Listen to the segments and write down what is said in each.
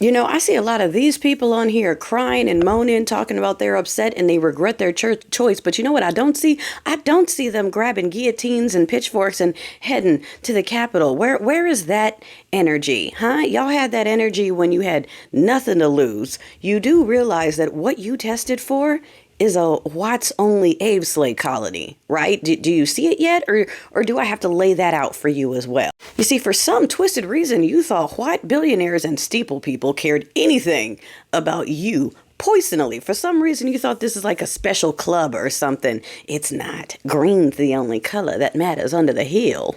I see a lot of these people on here crying and moaning, talking about they're upset and they regret their choice. But you know what I don't see? I don't see them grabbing guillotines and pitchforks and heading to the Capitol. Where is that energy? Huh? Y'all had that energy when you had nothing to lose. You do realize that what you tested for is a Yts Only Abe slave colony, right? Do you see it yet? Or do I have to lay that out for you as well? You see, for some twisted reason, you thought white billionaires and steeple people cared anything about you personally. For some reason, you thought this is like a special club or something. It's not. Green's the only color that matters under the hill.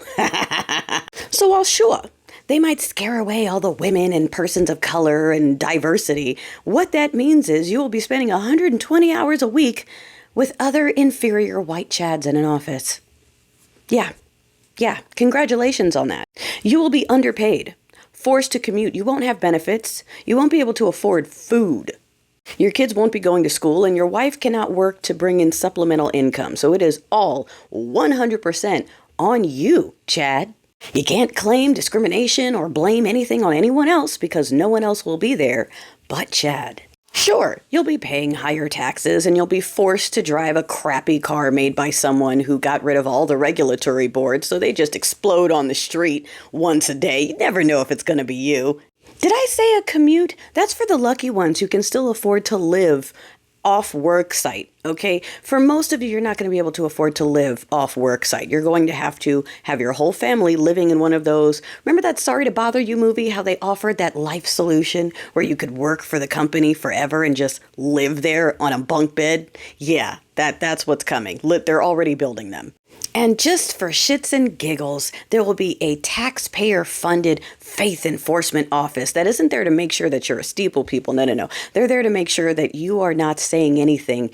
So, while sure, they might scare away all the women and persons of color and diversity, what that means is you will be spending 120 hours a week with other inferior white chads in an office. Yeah, congratulations on that. You will be underpaid, forced to commute. You won't have benefits. You won't be able to afford food. Your kids won't be going to school, and your wife cannot work to bring in supplemental income. So it is all 100% on you, Chad. You can't claim discrimination or blame anything on anyone else because no one else will be there but Chad. Sure, you'll be paying higher taxes and you'll be forced to drive a crappy car made by someone who got rid of all the regulatory boards so they just explode on the street once a day. You never know if it's going to be you. Did I say a commute? That's for the lucky ones who can still afford to live off work site, okay? For most of you, you're not going to be able to afford to live off work site. You're going to have your whole family living in one of those. Remember that Sorry to Bother You movie, how they offered that life solution where you could work for the company forever and just live there on a bunk bed? Yeah, that's what's coming. They're already building them. And just for shits and giggles, there will be a taxpayer-funded faith enforcement office that isn't there to make sure that you're a steeple people. No. They're there to make sure that you are not saying anything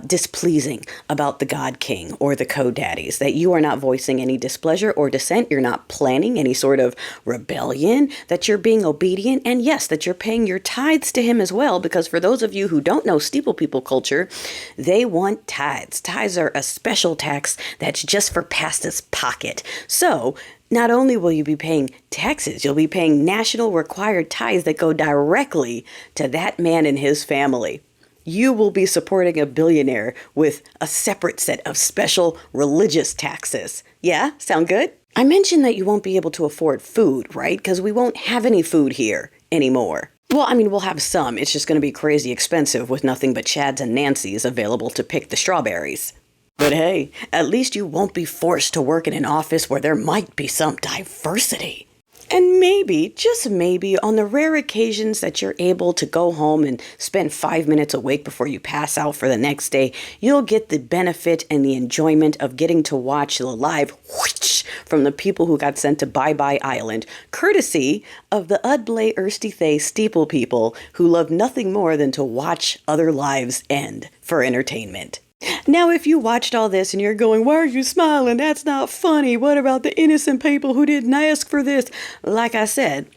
displeasing about the God King or the Code Daddies, that you are not voicing any displeasure or dissent, you're not planning any sort of rebellion, that you're being obedient, and yes, that you're paying your tithes to him as well, because for those of you who don't know steeple people culture, they want tithes. Tithes are a special tax that's just for pasta's pocket. So not only will you be paying taxes, you'll be paying national required tithes that go directly to that man and his family. You will be supporting a billionaire with a separate set of special religious taxes. Yeah, sound good? I mentioned that you won't be able to afford food, right? Because we won't have any food here anymore. Well, I mean, we'll have some. It's just going to be crazy expensive with nothing but Chads and Nancys available to pick the strawberries. But hey, at least you won't be forced to work in an office where there might be some diversity. And maybe, just maybe, on the rare occasions that you're able to go home and spend 5 minutes awake before you pass out for the next day, you'll get the benefit and the enjoyment of getting to watch the live whoosh from the people who got sent to Bye Bye Island, courtesy of the Udblay Ersty Thay steeple people who love nothing more than to watch other lives end for entertainment. Now, if you watched all this and you're going, why are you smiling? That's not funny. What about the innocent people who didn't ask for this? Like I said,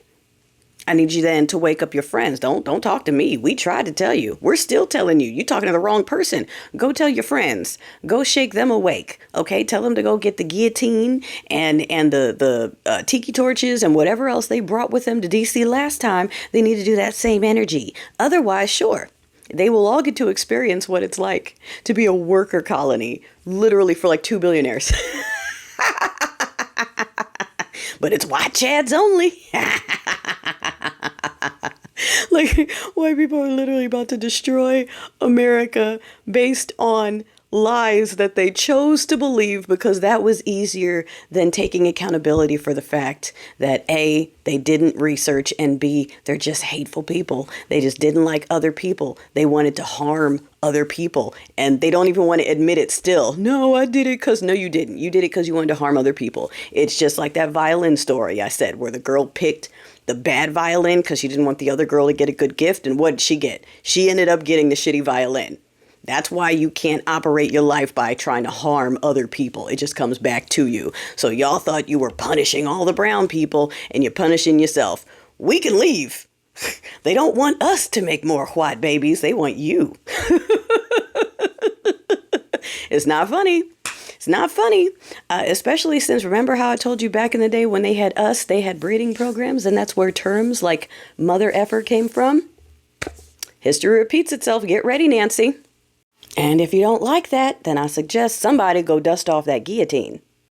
I need you then to wake up your friends. Don't talk to me. We tried to tell you. We're still telling you. You're talking to the wrong person. Go tell your friends. Go shake them awake. Okay? Tell them to go get the guillotine and the tiki torches and whatever else they brought with them to DC last time. They need to do that same energy. Otherwise, sure. They will all get to experience what it's like to be a worker colony, literally for like 2 billionaires. But it's white chads only. Like, white people are literally about to destroy America based on lies that they chose to believe because that was easier than taking accountability for the fact that A, they didn't research, and B, they're just hateful people. They just didn't like other people. They wanted to harm other people, and they don't even want to admit it still. No, I did it because, no, you didn't. You did it because you wanted to harm other people. It's just like that violin story I said, where the girl picked the bad violin because she didn't want the other girl to get a good gift, and what did she get? She ended up getting the shitty violin. That's why you can't operate your life by trying to harm other people. It just comes back to you. So y'all thought you were punishing all the brown people and you're punishing yourself. We can leave. They don't want us to make more white babies. They want you. It's not funny. It's not funny, especially since remember how I told you back in the day when they had us, they had breeding programs, and that's where terms like mother effer came from. History repeats itself. Get ready, Nancy. And if you don't like that, then I suggest somebody go dust off that guillotine.